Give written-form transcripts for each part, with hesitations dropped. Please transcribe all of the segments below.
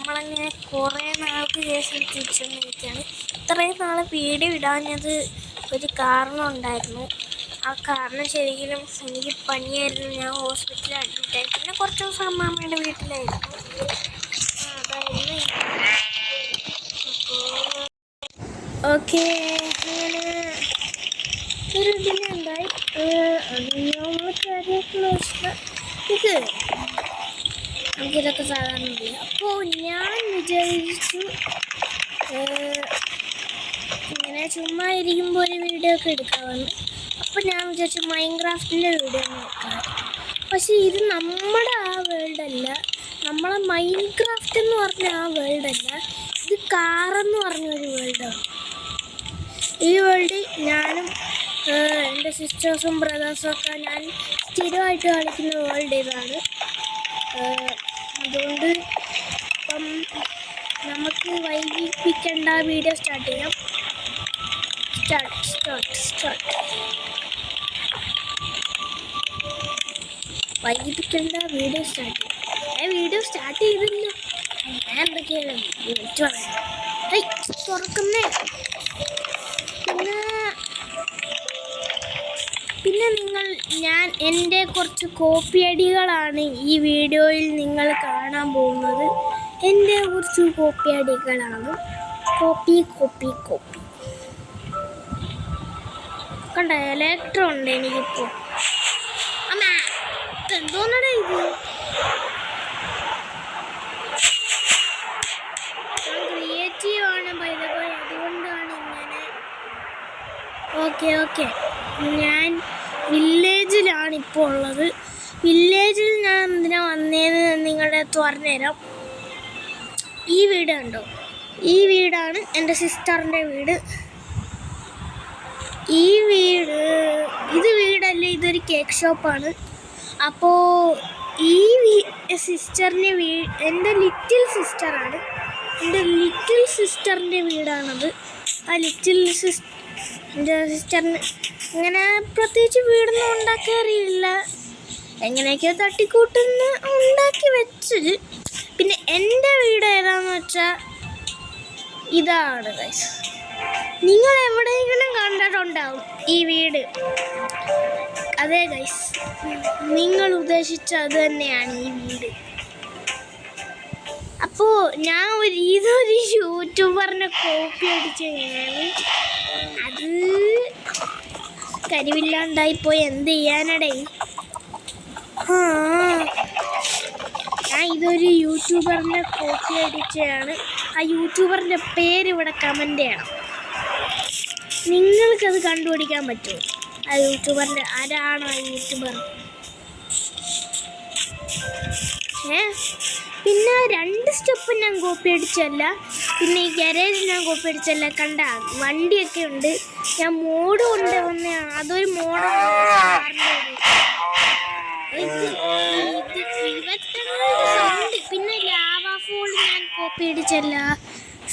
നമ്മളങ്ങനെ കുറേ നാൾക്ക് ശേഷം തിരിച്ചു വന്നിരിക്കുകയാണ്. ഇത്രയും നാൾ വീഡിയോ ഇടാഞ്ഞത് ഒരു കാരണം ഉണ്ടായിരുന്നു. ആ കാരണം ശരിക്കും എനിക്ക് പനിയായിരുന്നു. ഞാൻ ഹോസ്പിറ്റലിൽ അഡ്മിറ്റായി. പിന്നെ കുറച്ച് ദിവസം അമ്മാമ്മയുടെ വീട്ടിലായിരുന്നു. അതായിരുന്നു. ഓക്കെ, അങ്ങനെ ഒരു ഇതിനെന്തായി നമുക്കിതൊക്കെ സാധാരണ ഇല്ല. അപ്പോൾ ഞാൻ വിചാരിച്ചു ഇങ്ങനെ ചുമ്മാ ഇരിക്കുമ്പോൾ ഒരു വീഡിയോ ഒക്കെ എടുക്കാമെന്ന്. അപ്പോൾ ഞാൻ വിചാരിച്ചു മൈൻക്രാഫ്റ്റിൻ്റെ വീഡിയോ ഒന്ന് എടുക്കാം. പക്ഷേ ഇത് നമ്മുടെ ആ വേൾഡല്ല, നമ്മളെ മൈൻക്രാഫ്റ്റ് എന്ന് പറഞ്ഞ ആ വേൾഡല്ല, ഇത് കാറെന്ന് പറഞ്ഞൊരു വേൾഡാണ്. ഈ വേൾഡ് ഞാനും എൻ്റെ സിസ്റ്റേഴ്സും ബ്രദേഴ്സും ഒക്കെ ഞാൻ സ്ഥിരമായിട്ട് കളിക്കുന്ന വേൾഡ് ഇതാണ്. അതുകൊണ്ട് ഇപ്പം നമുക്ക് വൈകിപ്പിക്കേണ്ട വീഡിയോ സ്റ്റാർട്ട് ചെയ്യാം. സ്റ്റാർട്ട് വൈകിപ്പിക്കേണ്ട വീഡിയോ സ്റ്റാർട്ട് ചെയ്യാം. വീഡിയോ സ്റ്റാർട്ട് ചെയ്തില്ല. ഞാൻ എന്തൊക്കെയാണ് വിളിച്ചു പറയാം. തുറക്കുന്നേ. പിന്നെ ഞാൻ എൻ്റെ കുറച്ച് കോപ്പിയടികളാണ് ഈ വീഡിയോയിൽ നിങ്ങൾ കാണാൻ പോകുന്നത്. എൻ്റെ കുറച്ച് കോപ്പിയടികളാണ്. കോപ്പി കണ്ട ഇലക്ട്രോ ഉണ്ട് എനിക്കിപ്പോൾ. അമ്മ എന്തോന്നടേ ഇത്? ക്രിയേറ്റീവാണ് പൈതപ്പോയി, അതുകൊണ്ടാണ് ഇങ്ങനെ. ഓക്കെ ഞാൻ വില്ലേജിലാണ് ഇപ്പോൾ ഉള്ളത്. വില്ലേജിൽ ഞാൻ എന്തിനാ വന്നതെന്ന് നിങ്ങളുടെ അടുത്ത് പറഞ്ഞുതരാം. ഈ വീട് കണ്ടോ? ഈ വീടാണ് എൻ്റെ സിസ്റ്ററിൻ്റെ വീട്. ഇത് വീടല്ല, ഇതൊരു കേക്ക് ഷോപ്പാണ്. അപ്പോൾ ഈ സിസ്റ്ററിൻ്റെ എൻ്റെ ലിറ്റിൽ സിസ്റ്ററാണ്. എൻ്റെ ലിറ്റിൽ സിസ്റ്ററിൻ്റെ വീടാണത്. ആ ലിറ്റിൽ എൻ്റെ സിസ്റ്ററിന് ഇങ്ങനെ പ്രത്യേകിച്ച് വീടൊന്നും ഉണ്ടാക്കി അറിയില്ല. എങ്ങനെയൊക്കെയോ തട്ടിക്കൂട്ടുന്ന ഉണ്ടാക്കി വെച്ച്. പിന്നെ എൻ്റെ വീട് ഏതാണെന്ന് വെച്ചാൽ ഇതാണ് ഗൈസ്. നിങ്ങൾ എവിടെയെങ്കിലും കണ്ടിട്ടുണ്ടാവും ഈ വീട്. അതെ ഗൈസ്, നിങ്ങൾ ഉദ്ദേശിച്ച അത് തന്നെയാണ് ഈ വീട്. അപ്പോൾ ഞാൻ ഇതൊരു യൂട്യൂബറിനെ കോപ്പി അടിച്ചാണ്. അത് കരിവില്ലാണ്ടായിപ്പോയി, എന്ത് ചെയ്യാനടേ. ഞാൻ ഇതൊരു യൂട്യൂബറിനെ കോപ്പി അടിച്ചതാണ്. ആ യൂട്യൂബറിൻ്റെ പേര് ഇവിടെ കമൻ്റ് ചെയ്യണം. നിങ്ങൾക്കത് കണ്ടുപിടിക്കാൻ പറ്റുമോ? ആ യൂട്യൂബറിൻ്റെ ആരാണോ ആ യൂട്യൂബർ? പിന്നെ 2 സ്റ്റെപ്പ് ഞാൻ കോപ്പി അടിച്ചല്ല. പിന്നെ ഈ ഗാരേജ് ഞാൻ കോപ്പി അടിച്ചല്ല. കണ്ട വണ്ടിയൊക്കെ ഉണ്ട്. ഞാൻ മോഡ് കൊണ്ട് വന്നതാണ്. അതൊരു മോഡാണ്. പിന്നെ ലാവാ ഫോൾ ഞാൻ കോപ്പി അടിച്ചല്ല.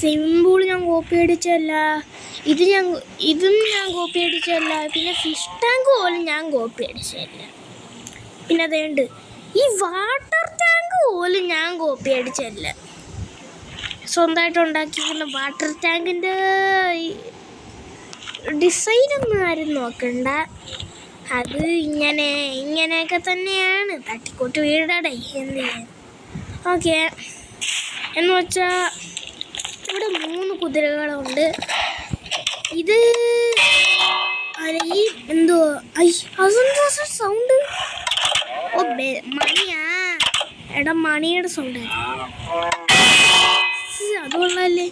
സിമ്പിൾ ഞാൻ കോപ്പി അടിച്ചല്ല. ഇതും ഞാൻ കോപ്പി അടിച്ചല്ല. പിന്നെ ഫിഷ് ടാങ്ക് പോലും ഞാൻ കോപ്പി അടിച്ചല്ല. പിന്നെ അതുകൊണ്ട് ഈ വാട്ടർ ടാങ്ക് പോലും ഞാൻ കോപ്പി അടിച്ചല്ല. സ്വന്തമായിട്ട് ഉണ്ടാക്കിയിരിക്കുന്ന വാട്ടർ ടാങ്കിൻ്റെ ഡിസൈനൊന്നും ആരും നോക്കണ്ട. അത് ഇങ്ങനെയൊക്കെ തന്നെയാണ്. തട്ടിക്കൂട്ട് വീടടേ, എന്ത് ചെയ്യാൻ. ഓക്കെ, എന്ന് വെച്ചാൽ ഇവിടെ 3 കുതിരകളുണ്ട്. ഇത് ഈ എന്തോ അതെന്താ സൗണ്ട്? ഓ മണിയാ. എടാ മണിയുടെ സൗണ്ട് അതുകൊള്ളല്ലേ.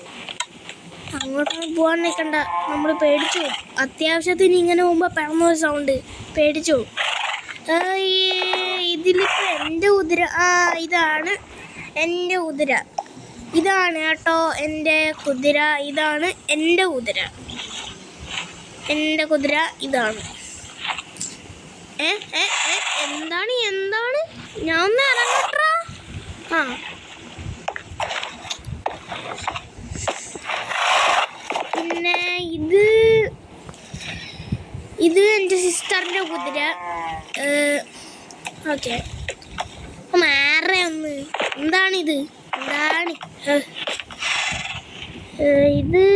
അങ്ങോട്ടൊന്നും പോകാൻ നിൽക്കണ്ട, നമ്മൾ പേടിച്ചു. അത്യാവശ്യത്തിന് ഇങ്ങനെ പോകുമ്പോൾ പിറന്നൊരു സൗണ്ട് പേടിച്ചു. ഇതിലിപ്പോൾ എൻ്റെ കുതിര. ഇതാണ് എൻ്റെ കുതിര. ഇതാണ് കേട്ടോ എൻ്റെ കുതിര. ഇതാണ് എൻ്റെ കുതിര. എൻ്റെ കുതിര ഇതാണ്. എന്താണ് ഞാൻ ഒന്ന് ഇറങ്ങട്ടാ. പിന്നെ ഇത് എൻ്റെ സിസ്റ്ററിൻ്റെ കുതിര. ഓക്കെ, മാറേ ഒന്ന്. എന്താണിത്? ഇത്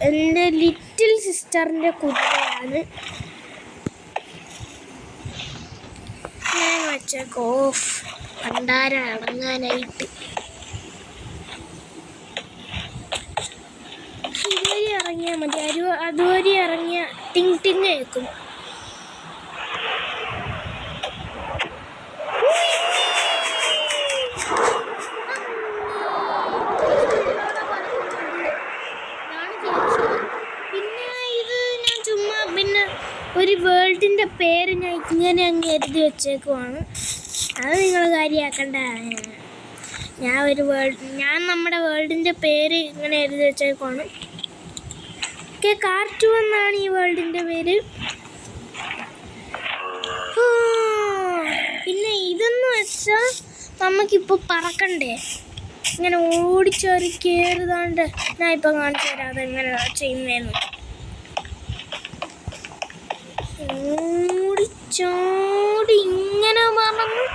എൻ്റെ ലിറ്റിൽ സിസ്റ്ററിൻ്റെ കുതിരയാണ്. ഞാൻ വെച്ചേക്കോ പണ്ടാര അടങ്ങാനായിട്ട്. ഇതുവരെ ഇറങ്ങിയാൽ മതി. അതുവരെ ഇറങ്ങിയ ടിങ് ടിങ് കേൾക്കും. ഒരു വേൾഡിൻ്റെ പേര് ഞാൻ ഇങ്ങനെ അങ്ങ് എഴുതി വെച്ചേക്കുവാണ്. അത് നിങ്ങൾ കാര്യമാക്കണ്ട. ഞാൻ നമ്മുടെ വേൾഡിൻ്റെ പേര് ഇങ്ങനെ എഴുതി വെച്ചേക്കുവാണ്. കാർട്ടു എന്നാണ് ഈ വേൾഡിൻ്റെ പേര്. പിന്നെ ഇതെന്ന് വെച്ചാൽ നമുക്കിപ്പോൾ പറക്കണ്ടേ, ഇങ്ങനെ ഓടിച്ചേറി കയറുതാണ്ട്. ഞാൻ ഇപ്പം കാണിച്ചു തരാം അതെങ്ങനെ ചെയ്യുന്നതെന്ന്. ഓടിച്ചോടി ഇങ്ങനെ പറഞ്ഞു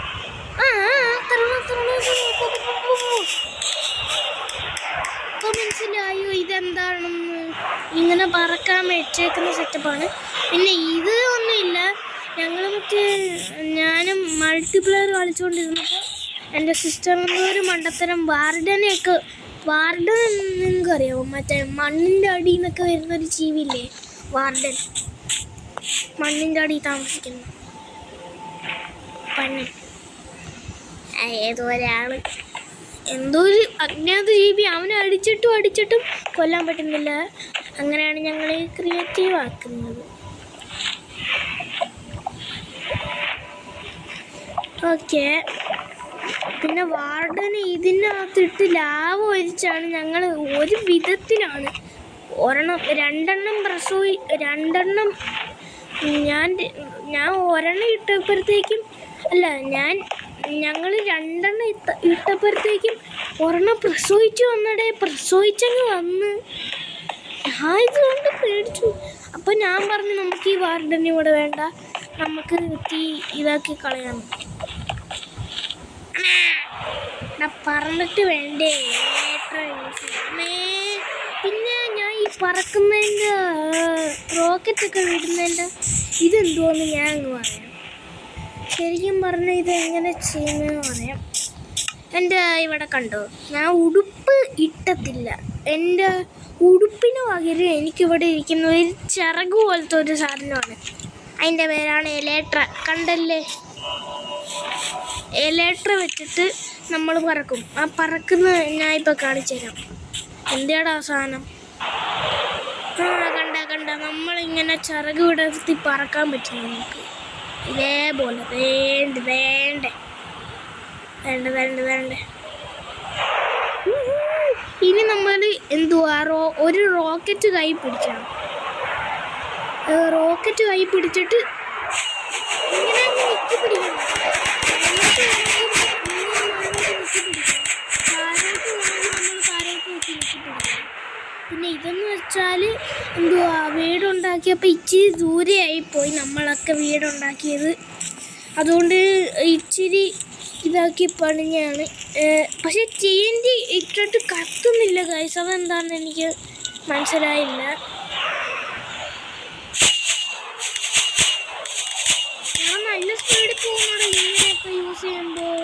മനസ്സിലായോ ഇതെന്താണെന്ന്? ഇങ്ങനെ പറക്കാൻ വെച്ചേക്കുന്ന സെറ്റപ്പാണ്. പിന്നെ ഇത് ഒന്നുമില്ല, ഞാനും മൾട്ടിപ്ലെയർ കളിച്ചുകൊണ്ടിരുന്നപ്പോൾ എൻ്റെ സിസ്റ്ററിൻ്റെ ഒരു മണ്ടത്തരം വാർഡൻ നിങ്ങൾക്കറിയാമോ? മറ്റേ മണ്ണിൻ്റെ അടിയിൽ നിന്നൊക്കെ വരുന്നൊരു ജീവില്ലേ വാർഡൻ, മണ്ണിൻ്റെ അടിയിൽ താമസിക്കുന്നു പണ്ണൻ. ഏതോ ഒരാൾ എന്തോ ഒരു അജ്ഞാത ജീവി, അവനെ അടിച്ചിട്ടും കൊല്ലാൻ പറ്റുന്നില്ല. അങ്ങനെയാണ് ഞങ്ങൾ ക്രിയേറ്റീവ് ആക്കുന്നത്. ഓക്കെ, പിന്നെ വാർഡന് ഇതിനകത്തിട്ട് ലാവ് ഒഴിച്ചാണ് ഞങ്ങൾ ഒരു വിധത്തിലാണ് രണ്ടെണ്ണം ഞാൻ ഒരെണ്ണം ഇട്ടപ്പോഴത്തേക്കും ഞങ്ങൾ രണ്ടെണ്ണം ഇട്ടപ്പോഴത്തേക്കും ഒരെണ്ണം പ്രസവിച്ചങ്ങ് വന്ന് ഇതുകൊണ്ട് പേടിച്ചു. അപ്പം ഞാൻ പറഞ്ഞു നമുക്ക് ഈ വാർഡനെ ഇവിടെ വേണ്ട, നമുക്ക് തീ ഇതാക്കി കളയാം. പറഞ്ഞിട്ട് വേണ്ടേ. പിന്നെ ഞാൻ ഈ പറക്കുന്നതിൻ്റെ റോക്കറ്റൊക്കെ വിടുന്നതിൻ്റെ ഇതെന്തുവാന്ന് ഞാൻ അങ്ങ് പറയാം. ശരിക്കും പറഞ്ഞാൽ ഇതെങ്ങനെ ചെയ്യുന്നതെന്ന് പറയാം. എൻ്റെ ഇവിടെ കണ്ടോ, ഞാൻ ഉടുപ്പ് ഇട്ടത്തില്ല. എൻ്റെ ഉടുപ്പിന് പകരം എനിക്കിവിടെ ഇരിക്കുന്ന ഒരു ചിറക് പോലത്തെ ഒരു സാധനമാണ്. അതിൻ്റെ പേരാണ് എലേട്ര. കണ്ടല്ലേ, എലേട്ര വെച്ചിട്ട് നമ്മൾ പറക്കും. ആ പറക്കുന്ന ഞാൻ ഇപ്പോൾ കാണിച്ചു തരാം. എന്താണ് ആ സാധനം? കണ്ട നമ്മളിങ്ങനെ ചിറക് വിടർത്തി പറക്കാൻ പറ്റും നമുക്ക്. ഇതേപോലെ വേണ്ട. ഇനി നമ്മൾ ഒരു റോക്കറ്റ് കൈ പിടിക്കണം. റോക്കറ്റ് കൈ പിടിച്ചിട്ട് ഇങ്ങനെ ഞെക്കി പിടിക്കണം. പിന്നെ ഇതെന്ന് വെച്ചാൽ വീടുണ്ടാക്കിയപ്പോൾ ഇച്ചിരി ദൂരെയായിപ്പോയി നമ്മളൊക്കെ വീടുണ്ടാക്കിയത്. അതുകൊണ്ട് ഇച്ചിരി ഇതാക്കി പണിഞ്ഞാണ്. പക്ഷെ TNT ഇട്ടിട്ട് കത്തുന്നില്ല ഗൈസ്, അതെന്താണെന്ന് എനിക്ക് മനസ്സിലായില്ല. ഞാൻ നല്ല സ്പീഡിൽ പോകുന്നുണ്ട് ഇങ്ങനെയൊക്കെ യൂസ് ചെയ്യുമ്പോൾ.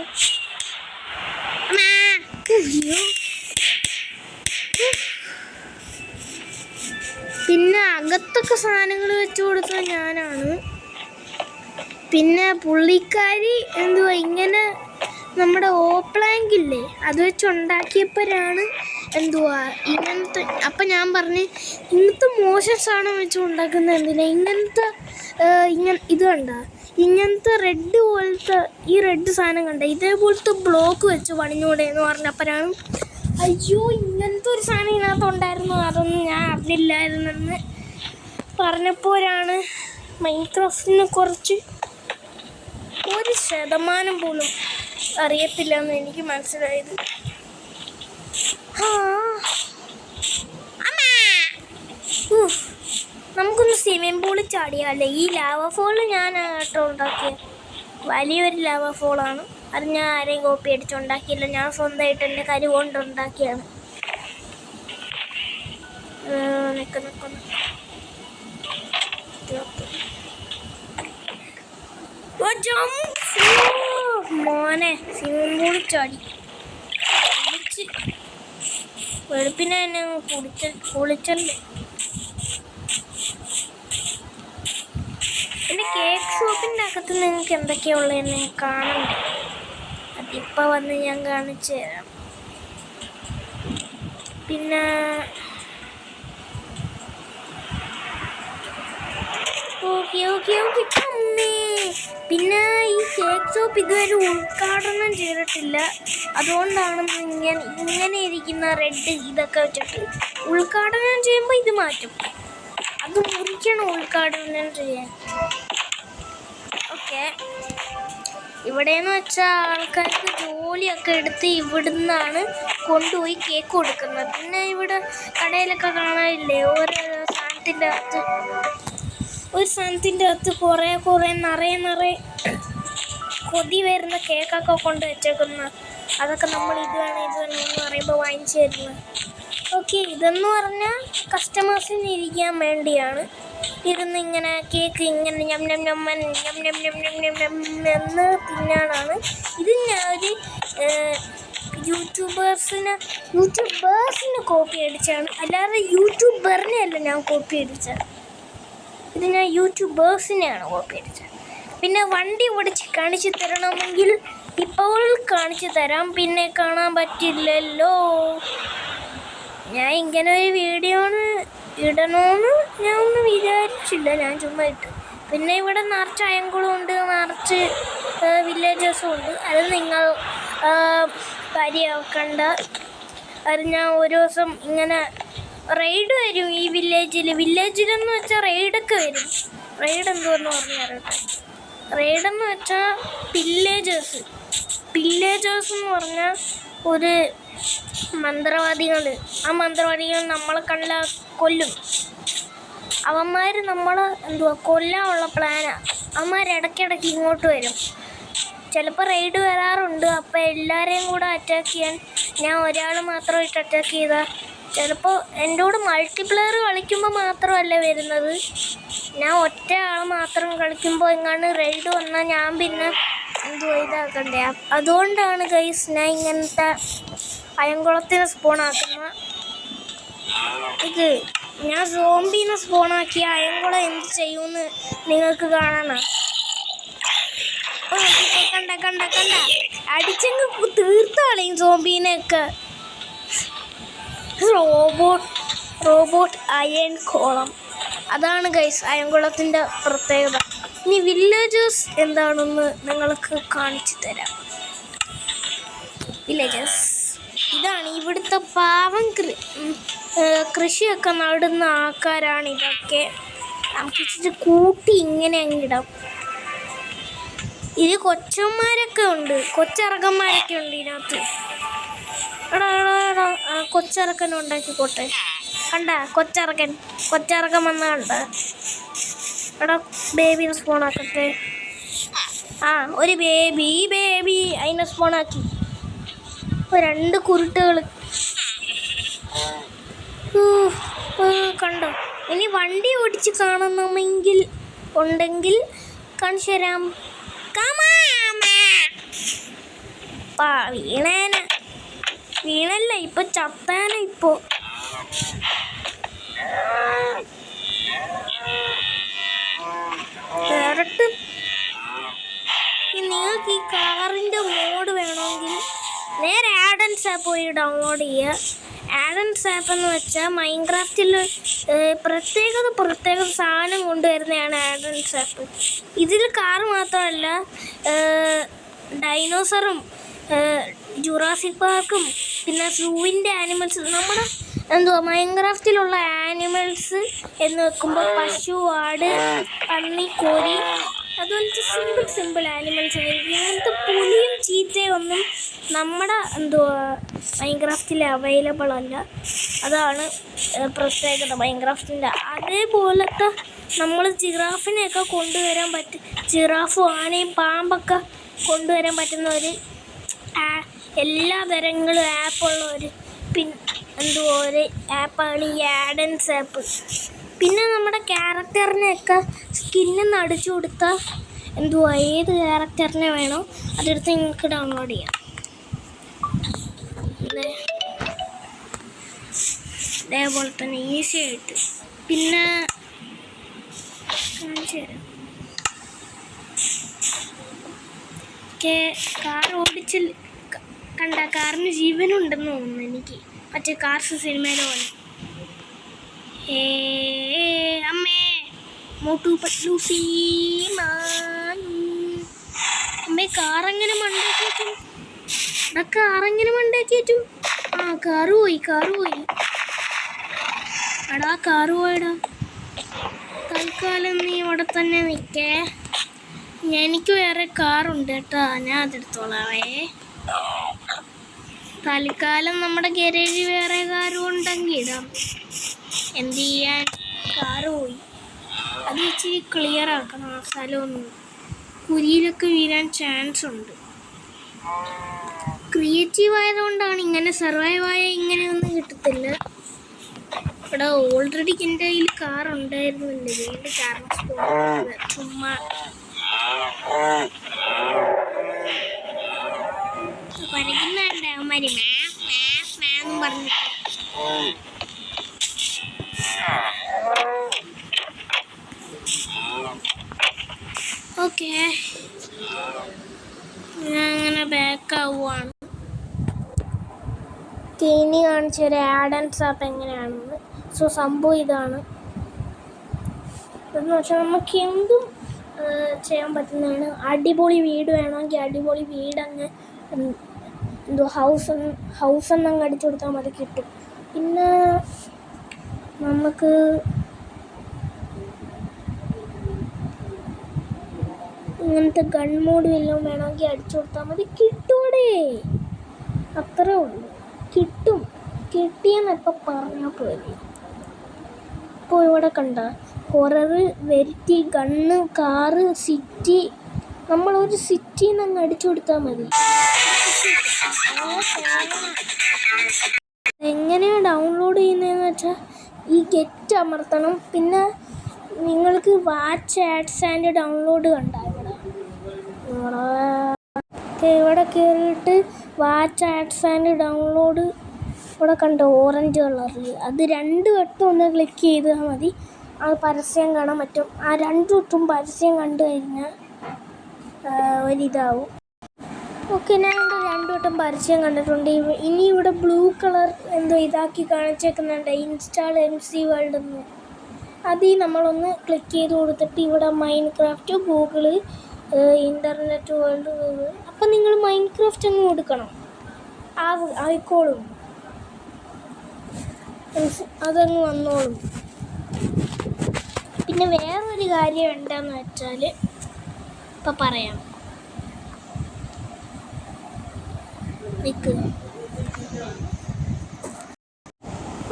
പിന്നെ അകത്തൊക്കെ സാധനങ്ങൾ വെച്ച് കൊടുത്തത് ഞാനാണ്. പിന്നെ പുള്ളിക്കാരി ഇങ്ങനെ നമ്മുടെ ഓപ്ലാങ്കില്ലേ അത് വെച്ചുണ്ടാക്കിയപ്പോഴാണ് ഇങ്ങനത്തെ. അപ്പം ഞാൻ പറഞ്ഞ് ഇങ്ങനത്തെ മോശം സാധനം വെച്ച് ഉണ്ടാക്കുന്നത് എന്തിനാ? ഇത് കണ്ട, ഇങ്ങനത്തെ റെഡ് പോലത്തെ ഈ റെഡ് സാധനം കണ്ട, ഇതേപോലത്തെ ബ്ലോക്ക് വെച്ച് പണിഞ്ഞൂടെ എന്ന് പറഞ്ഞപ്പോഴാണ് അയ്യോ ഇങ്ങനത്തെ ഒരു സാധനം ഇതിനകത്ത് ഉണ്ടായിരുന്നു, അതൊന്നും ഞാൻ അറിഞ്ഞില്ലായിരുന്നെന്ന് പറഞ്ഞപ്പോഴാണ് മൈൻക്രാഫ്റ്റിനെ കുറിച്ച് 1% പോലും അറിയത്തില്ല എന്ന് എനിക്ക് മനസ്സിലായത്. നമുക്കൊന്ന് സ്വിമ്മിംഗ് പൂളിൽ ചാടിയാലേ. ഈ ലാവ ഫോള് ഞാൻ കേട്ടോ ഉണ്ടാക്കിയത് വലിയൊരു ലാവ ഫോളാണ്. അത് ഞാൻ ആരെയും കോപ്പി അടിച്ചുണ്ടാക്കിയില്ല, ഞാൻ സ്വന്തമായിട്ട് എൻ്റെ കരി കൊണ്ട് ഉണ്ടാക്കിയാണ്. മോനെ സ്വിമ്മിംഗ് ചാടി വെളുപ്പിനെ തന്നെ കുളിച്ചല്ലേ. പിന്നെ കേക്ക് ഷോപ്പിൻ്റെ അകത്ത് നിങ്ങൾക്ക് എന്തൊക്കെയാ ഉള്ളതെന്ന് കാണണ്ടേ? അതിപ്പോൾ വന്ന് ഞാൻ കാണിച്ചു തരാം. പിന്നെ പിന്നെ ഈ കേക്ക് ഷോപ്പ് ഇതുവരെ ഉദ്ഘാടനം ചെയ്തിട്ടില്ല, അതുകൊണ്ടാണ് ഇങ്ങനെ ഇരിക്കുന്ന റെഡ് ഇതൊക്കെ വെച്ചിട്ട് ഉദ്ഘാടനം ചെയ്യുമ്പോൾ ഇത് മാറ്റും. അത് മുറിക്കണം ഉദ്ഘാടനം ചെയ്യാൻ. ഓക്കെ, ഇവിടെയെന്ന് വെച്ചാൽ ആൾക്കാർക്ക് ജോലിയൊക്കെ എടുത്ത് ഇവിടുന്നാണ് കൊണ്ടുപോയി കേക്ക് കൊടുക്കുന്നത്. പിന്നെ ഇവിടെ കടയിലൊക്കെ കാണാനില്ലേ ഓരോ സാധനത്തിൻ്റെ അകത്ത് കുറേ നിറയെ കൊതി വരുന്ന കേക്കൊക്കെ കൊണ്ട് വെച്ചേക്കുന്ന, അതൊക്കെ നമ്മൾ ഇത് വേണം എന്ന് പറയുമ്പോൾ വാങ്ങിച്ചു തരുന്നത്. ഓക്കെ, ഇതെന്ന് പറഞ്ഞാൽ കസ്റ്റമേഴ്സിന് ഇരിക്കാൻ വേണ്ടിയാണ്. ഇരുന്ന് ഇങ്ങനെ കേക്ക് ഇങ്ങനെ ഞം ഞം ഞം ഞം ഞം ഞം ഞം ഞം ഞം എന്ന് തിന്നാനാണ് ഇത്. ഞാൻ യൂട്യൂബേഴ്സിന് കോപ്പി അടിച്ചാണ്, അല്ലാതെ യൂട്യൂബറിനെ അല്ല ഞാൻ കോപ്പി അടിച്ചത്. ഇത് ഞാൻ യൂട്യൂബേഴ്സിനെയാണ് കോപ്പി അടിച്ചത്. പിന്നെ വണ്ടി ഓടിച്ച് കാണിച്ചു തരണമെങ്കിൽ ഇപ്പോൾ കാണിച്ചു തരാം, പിന്നെ കാണാൻ പറ്റില്ലല്ലോ. ഞാൻ ഇങ്ങനെ ഒരു വീഡിയോ ഇടണമെന്ന് ഞാൻ ഒന്നും വിചാരിച്ചില്ല, ഞാൻ ചുമ്മാ ഇട്ടു. പിന്നെ ഇവിടെ നിറച്ച് അയങ്കുളമുണ്ട്, നിറച്ച് വില്ലേജസും ഉണ്ട്. അത് നിങ്ങൾ കാര്യമാക്കണ്ട. അത് ഞാൻ ഒരു ദിവസം ഇങ്ങനെ റെയ്ഡ് വരും ഈ വില്ലേജിലെന്ന് വെച്ചാൽ റെയ്ഡൊക്കെ വരും. റെയ്ഡ് എന്തോന്ന് പറഞ്ഞാറട്ടെ. റെയ്ഡെന്ന് വെച്ചാൽ പില്ലേജേഴ്സ് എന്ന് പറഞ്ഞാൽ ഒരു മന്ത്രവാദികൾ. ആ മന്ത്രവാദികൾ നമ്മളെ കൊല്ലും. അവന്മാർ നമ്മളെ കൊല്ലാനുള്ള പ്ലാനാണ്. അവന്മാർ ഇടയ്ക്കിടയ്ക്ക് ഇങ്ങോട്ട് വരും. ചിലപ്പോൾ റെയ്ഡ് വരാറുണ്ട്. അപ്പോൾ എല്ലാവരെയും കൂടെ അറ്റാക്ക് ചെയ്യാൻ ഞാൻ ഒരാൾ മാത്രമായിട്ട് അറ്റാക്ക് ചെയ്താൽ, ചിലപ്പോൾ എൻ്റെ കൂടെ മൾട്ടിപ്ലെയർ കളിക്കുമ്പോൾ മാത്രമല്ല വരുന്നത്, ഞാൻ ഒറ്റ ആൾ മാത്രം കളിക്കുമ്പോൾ എങ്ങാണ്ട് റെയ്ഡ് വന്നാൽ ഞാൻ പിന്നെ ഇതാക്കണ്ടേ. അതുകൊണ്ടാണ് ഗൈസ് ഞാൻ ഇങ്ങനത്തെ അയങ്കുളത്തിന് സ്പോണാക്കുന്ന. ഇത് ഞാൻ സോംബീനെ സ്പോണാക്കി അയങ്കുളം എന്ത് ചെയ്യുമെന്ന് നിങ്ങൾക്ക് കാണണം. കണ്ട അടിച്ചങ്ങ് തീർത്ത് കളയും സോംബീനെയൊക്കെ. റോബോട്ട് അയൺ കോളം, അതാണ് ഗൈസ് അയങ്കുളത്തിൻ്റെ പ്രത്യേകത. ഇനി വില്ലേജസ് എന്താണെന്ന് നിങ്ങൾക്ക് കാണിച്ചു തരാം. വില്ലേജസ് ഇതാണ് ഇവിടുത്തെ പാവം കൃഷിയൊക്കെ നടുന്ന ആൾക്കാരാണ് ഇതൊക്കെ. നമുക്ക് ഇച്ചിരി കൂട്ടി ഇങ്ങനെ അങ്ങിടാം. ഇത് കൊച്ചന്മാരൊക്കെ ഉണ്ട്, കൊച്ചിറക്കന്മാരൊക്കെ ഉണ്ട് ഇതിനകത്ത്. എടാ കൊച്ചിറക്കൻ ഉണ്ടാക്കിക്കോട്ടെ. കണ്ട കൊച്ചിറക്കൻ വന്ന കണ്ട. എടാ ബേബിനെ സ്പോണാക്കട്ടെ. ഒരു ബേബി അതിനെ സ്പോണാക്കി. 2 കുരുട്ടുകൾ കണ്ടോ. ഇനി വണ്ടി ഓടിച്ച് കാണണമെങ്കിൽ കാണിച്ചു തരാം. വീണല്ല, ഇപ്പൊ ചത്താന. ഇപ്പോ വേറിട്ട് നിങ്ങൾക്ക് ഈ കാറിൻ്റെ മോഡ് വേണമെങ്കിൽ നേരെ ആഡൻസ് ആപ്പ് പോയി ഡൗൺലോഡ് ചെയ്യുക. ആഡൻസ് ആപ്പ് എന്ന് വെച്ചാൽ മൈൻക്രാഫ്റ്റിൽ പ്രത്യേക സാധനം കൊണ്ടുവരുന്നതാണ് ആഡൻസ് ആപ്പ്. ഇതിൽ കാർ മാത്രമല്ല, ഡൈനോസറും ജുറാസിക് പാർക്കും പിന്നെ സൂവിൻ്റെ ആനിമൽസ്, നമ്മുടെ മൈൻക്രാഫ്റ്റിലുള്ള ആനിമൽസ് എന്ന് വെക്കുമ്പോൾ പശു, ആട്, പന്നി, കോഴി, അതുപോലത്തെ സിമ്പിൾ ആനിമൽസ് ആയിരിക്കും. ഇങ്ങനത്തെ പുലിയും ചീത്തയും ഒന്നും നമ്മുടെ മൈൻക്രാഫ്റ്റിൽ അവൈലബിൾ അല്ല. അതാണ് പ്രത്യേകത മൈൻക്രാഫ്റ്റിൻ്റെ. അതേപോലത്തെ നമ്മൾ ജിറാഫിനെയൊക്കെ കൊണ്ടുവരാൻ പറ്റും. ജിറാഫും ആനയും പാമ്പൊക്കെ കൊണ്ടുവരാൻ പറ്റുന്ന ഒരു എല്ലാ തരങ്ങളും ആപ്പുള്ള ഒരു ഒരു ആപ്പാണ് ഈ ആഡൻസ് ആപ്പ്. പിന്നെ നമ്മുടെ ക്യാരക്ടറിനെയൊക്കെ സ്കിന്നൊന്ന് അടിച്ചു കൊടുത്താൽ ഏത് ക്യാരക്ടറിനെ വേണോ അതെടുത്ത് നിങ്ങൾക്ക് ഡൗൺലോഡ് ചെയ്യാം. അതേപോലെ തന്നെ ഈസി ആയിട്ട്. പിന്നെ കാണിച്ചു തരാം. കാർ ഓടിച്ചിൽ കണ്ട കാറിന് ജീവനുണ്ടെന്ന് തോന്നുന്നു എനിക്ക്, മറ്റേ കാർസ് സിനിമയിലെ പോലെ. അമ്മേ മോട്ടു പത്ലു സീമാൻ. അമ്മേ കാറെങ്ങനെ മണ്ടേക്കേറ്റും? കാറെങ്ങനെ മണ്ടേക്കേറ്റും? കാറ് പോയി. എടാ കാറ് പോയടാ. തൽക്കാലം നീ ഇവിടെ തന്നെ നിൽക്കേ. എനിക്ക് വേറെ കാറുണ്ട് കേട്ടോ, ഞാൻ അതെടുത്തോളാവേ. തൽക്കാലം നമ്മുടെ ഗാരേജിൽ വേറെ കാറും ഉണ്ടെങ്കിൽ ഇടാം. എന്ത് ചെയ്യാൻ, കാറ് പോയി. അത് ഇച്ചിരി ക്ലിയർ ആക്കണം. ആ സ്ഥലമൊന്നും കുരിയിലൊക്കെ വീഴാൻ ചാൻസ് ഉണ്ട്. ക്രിയേറ്റീവ് ആയതുകൊണ്ടാണ്. ഇങ്ങനെ സർവൈവായ ഇങ്ങനെയൊന്നും കിട്ടത്തില്ല. ഇവിടെ ഓൾറെഡി എൻ്റെ കയ്യിൽ കാർ ഉണ്ടായിരുന്നില്ല, വീണ്ടും കാറിന് ചുമ്മാ പറയുന്നുണ്ട് അവന്മാര് മാം പറഞ്ഞിട്ട്. ഓക്കെ, ഞാൻ അങ്ങനെ ബാക്ക് ആവുകയാണ്. ഇനി കാണിച്ചൊരു ആഡൻസ് ആപ്പ് എങ്ങനെയാണെന്ന്. സോ സംഭവം ഇതാണ്. എന്ന് വെച്ചാൽ നമുക്ക് എന്തും ചെയ്യാൻ പറ്റുന്നതാണ്. അടിപൊളി വീട് വേണമെങ്കിൽ അടിപൊളി വീടങ്ങ് ഹൗസ് എന്നങ്ങ് അടിച്ചു കൊടുത്താൽ മതി, കിട്ടും. പിന്നെ നമുക്ക് ഇങ്ങനത്തെ ഗൺ മോഡ് വല്ലതും വേണമെങ്കിൽ അടിച്ചു കൊടുത്താൽ മതി, കിട്ടൂടെ. അത്രേ ഉള്ളൂ, കിട്ടും. കിട്ടിയെന്നപ്പോൾ പറഞ്ഞാൽ പോയി. ഇപ്പോൾ ഇവിടെ കണ്ട ഹൊറർ, വെരിറ്റി, ഗണ്ണ്, കാറ്, സിറ്റി. നമ്മളൊരു സിറ്റിയിൽ നിന്ന് അങ്ങ് അടിച്ചു കൊടുത്താൽ മതി. എങ്ങനെയാണ് ഡൗൺലോഡ് ചെയ്യുന്നതെന്ന് വെച്ചാൽ ഈ ഗെറ്റ് അമർത്തണം. പിന്നെ നിങ്ങൾക്ക് വാച്ച് ആഡ്സ് ആൻഡ് ഡൗൺലോഡ് കണ്ട ഇവിടെ കയറിയിട്ട് വാച്ച് ആഡ്സ് ആൻഡ് ഡൗൺലോഡ് ഇവിടെ കണ്ടോ ഓറഞ്ച് കളറിൽ, അത് 2 വട്ടം ഒന്ന് ക്ലിക്ക് ചെയ്താൽ മതി. ആ പരസ്യം കാണാൻ പറ്റും. ആ 2 വട്ടം പരസ്യം കണ്ടു കഴിഞ്ഞാൽ ഒരിതാവും. ഓക്കെ, ഞാൻ ഇവിടെ 2 വട്ടം പരസ്യം കണ്ടിട്ടുണ്ട്. ഇനി ഇവിടെ ബ്ലൂ കളർ എന്തോ ഇതാക്കി കാണിച്ചേക്കുന്നുണ്ട്, ഇൻസ്റ്റാൾ MC വേൾഡ് എന്ന്. അതിൽ നമ്മളൊന്ന് ക്ലിക്ക് ചെയ്ത് കൊടുത്തിട്ട് ഇവിടെ Minecraft, Google, internet world, Google. അപ്പം നിങ്ങൾ മൈൻക്രാഫ്റ്റ് അങ്ങ് കൊടുക്കണം, ആയിക്കോളും, അതങ്ങ് വന്നോളും. പിന്നെ വേറൊരു കാര്യം എന്താണെന്ന് വെച്ചാൽ ഇപ്പം പറയാം.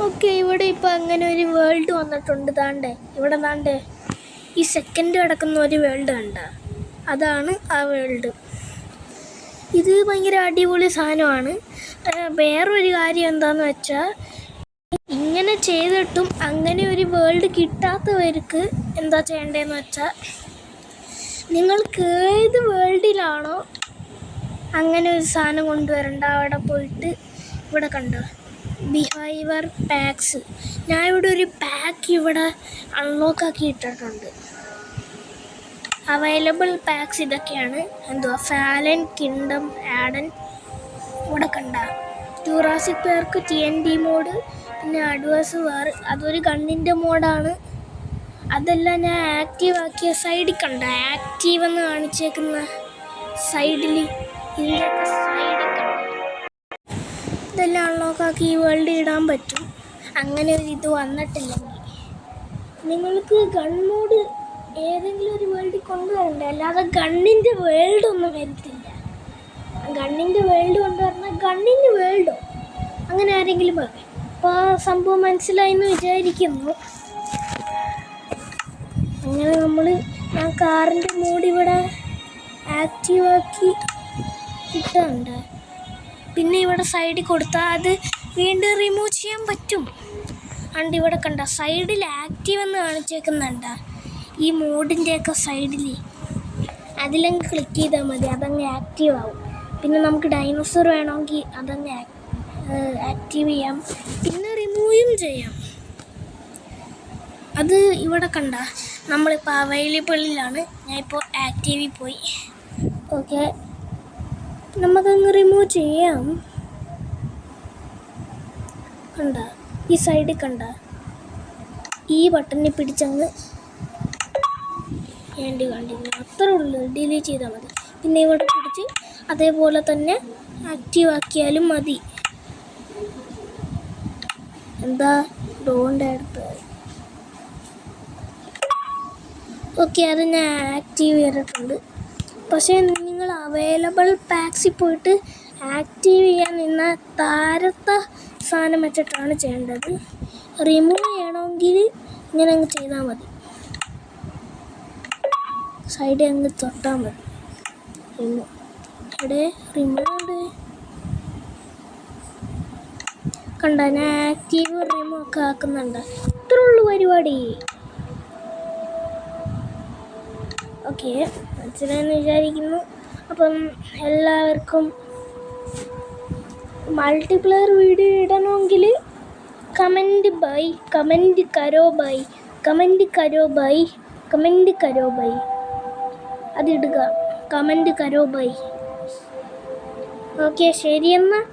ഓക്കെ, ഇവിടെ ഇപ്പം അങ്ങനെ ഒരു വേൾഡ് വന്നിട്ടുണ്ട്. ഇവിടെ ഈ സെക്കൻഡ് കിടക്കുന്ന ഒരു വേൾഡ് കണ്ട, അതാണ് ആ വേൾഡ്. ഇത് ഭയങ്കര അടിപൊളി സാധനമാണ്. വേറൊരു കാര്യം എന്താണെന്ന് വെച്ചാൽ ഇങ്ങനെ ചെയ്തിട്ടും അങ്ങനെ ഒരു വേൾഡ് കിട്ടാത്തവർക്ക് എന്താ ചെയ്യേണ്ടതെന്ന് വെച്ചാൽ നിങ്ങൾക്ക് ഏത് വേൾഡിലാണോ അങ്ങനെ ഒരു സാധനം കൊണ്ടുവരണ്ട, അവിടെ പോയിട്ട് ഇവിടെ കണ്ടോ ബിഹേവിയർ പാക്സ്. ഞാൻ ഇവിടെ ഒരു പാക്ക് ഇവിടെ അൺലോക്ക് ആക്കി ഇട്ടിട്ടുണ്ട്. അവൈലബിൾ പാക്സ് ഇതൊക്കെയാണ്. ഫാലൻ കിങ്ഡം ആഡൻ. ഇവിടെ കണ്ട ജൂറാസിക് പാർക്ക് TNT മോഡ്, പിന്നെ അഡ്വേഴ്സ് വാർ, അതൊരു ഗണ്ണിൻ്റെ മോഡാണ്. അതെല്ലാം ഞാൻ ആക്റ്റീവ് ആക്കിയ സൈഡിൽ കണ്ട, ആക്റ്റീവ് എന്ന് കാണിച്ചേക്കുന്ന സൈഡിൽ, ഇതിൻ്റെയൊക്കെ സൈഡിൽ കണ്ട, ഇതെല്ലാം അൺലോക്കാക്കി ഈ വേൾഡ് ഇടാൻ പറ്റും. അങ്ങനെ ഒരു ഇത് വന്നിട്ടില്ലെങ്കിൽ നിങ്ങൾക്ക് ഗൺ മോഡ് ഏതെങ്കിലും ഒരു വേൾഡിൽ കൊണ്ടുവരണ്ടേ, അല്ലാതെ ഗണ്ണിൻ്റെ വേൾഡൊന്നും വരത്തില്ല. ഗണ്ണിൻ്റെ വേൾഡ് കൊണ്ടുവരണം, ഗണ്ണിൻ്റെ വേൾഡോ അങ്ങനെ ആരെങ്കിലും പറയും. അപ്പോൾ ആ സംഭവം മനസ്സിലായെന്ന് വിചാരിക്കുന്നു. അങ്ങനെ ഞാൻ കാറിൻ്റെ മോഡ് ഇവിടെ ആക്റ്റീവാക്കി ഇട്ടുണ്ട്. പിന്നെ ഇവിടെ സൈഡിൽ കൊടുത്താൽ അത് വീണ്ടും റിമൂവ് ചെയ്യാൻ പറ്റും. അണ്ട് ഇവിടെ കണ്ട സൈഡിൽ ആക്റ്റീവ് എന്ന് കാണിച്ചേക്കുന്നുണ്ട. ഈ മോഡിൻ്റെയൊക്കെ സൈഡിൽ അതിലങ്ങ് ക്ലിക്ക് ചെയ്താൽ മതി, അതങ്ങ് ആക്റ്റീവ് ആവും. പിന്നെ നമുക്ക് ഡൈനോസർ വേണമെങ്കിൽ അതങ്ങ് ആക്റ്റീവ് ചെയ്യാം, പിന്നെ റിമൂവും ചെയ്യാം. അത് ഇവിടെ കണ്ട നമ്മളിപ്പോൾ അവൈലബിളിലാണ്. ഞാനിപ്പോൾ ആക്റ്റീവിൽ പോയി. ഓക്കെ, നമുക്കങ്ങ് റിമൂവ് ചെയ്യാം. കണ്ട ഈ സൈഡിൽ കണ്ട ഈ ബട്ടണിൽ പിടിച്ചങ്ങ് കണ്ടില്ല, അത്രേ ഉള്ളൂ. ഡിലീറ്റ് ചെയ്താൽ മതി. പിന്നെ ഇവിടെ പിടിച്ച് അതേപോലെ തന്നെ ആക്റ്റീവ് ആക്കിയാലും മതി. എന്താ ഡോണ്ട് അടുത്ത്. ഓക്കെ, അത് ഞാൻ ആക്റ്റീവ് ചെയ്തിട്ടുണ്ട്. പക്ഷേ നിങ്ങൾ അവൈലബിൾ പാക്സിൽ പോയിട്ട് ആക്റ്റീവ് ചെയ്യാൻ നിന്ന താരത്തെ സാധനം വെച്ചിട്ടാണ് ചെയ്യേണ്ടത്. റിമൂവ് ചെയ്യണമെങ്കിൽ ഇങ്ങനെ അങ്ങ് ചെയ്താൽ മതി, സൈഡിൽ അങ്ങ് തൊട്ടാൽ മതി. ഇവിടെ റിമൂവ് കണ്ട, ഞാൻ ആക്റ്റീവ് റിമൂവ് ഒക്കെ ആക്കുന്നുണ്ട്. ഇത്രേ ഉള്ളൂ പരിപാടി. ഓക്കെ, മനസ്സിലായെന്ന് വിചാരിക്കുന്നു. അപ്പം എല്ലാവർക്കും മൾട്ടിപ്ലെയർ വീഡിയോ ഇടണമെങ്കിൽ കമൻറ്റ് കരോ ബൈ അതിടുക. കമൻറ്റ് കരോ ബൈ. ഓക്കെ, ശരിയെന്നാൽ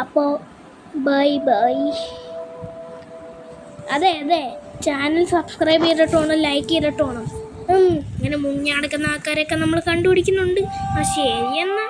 അപ്പോൾ ബൈ. അതെ ചാനൽ സബ്സ്ക്രൈബ് ചെയ്തിട്ട് വേണം, ലൈക്ക് ചെയ്തിട്ട് വേണം. ഇങ്ങനെ മുങ്ങി നടക്കുന്ന ആൾക്കാരെയൊക്കെ നമ്മൾ കണ്ടുപിടിക്കുന്നുണ്ട്. ശരിയെന്നാൽ.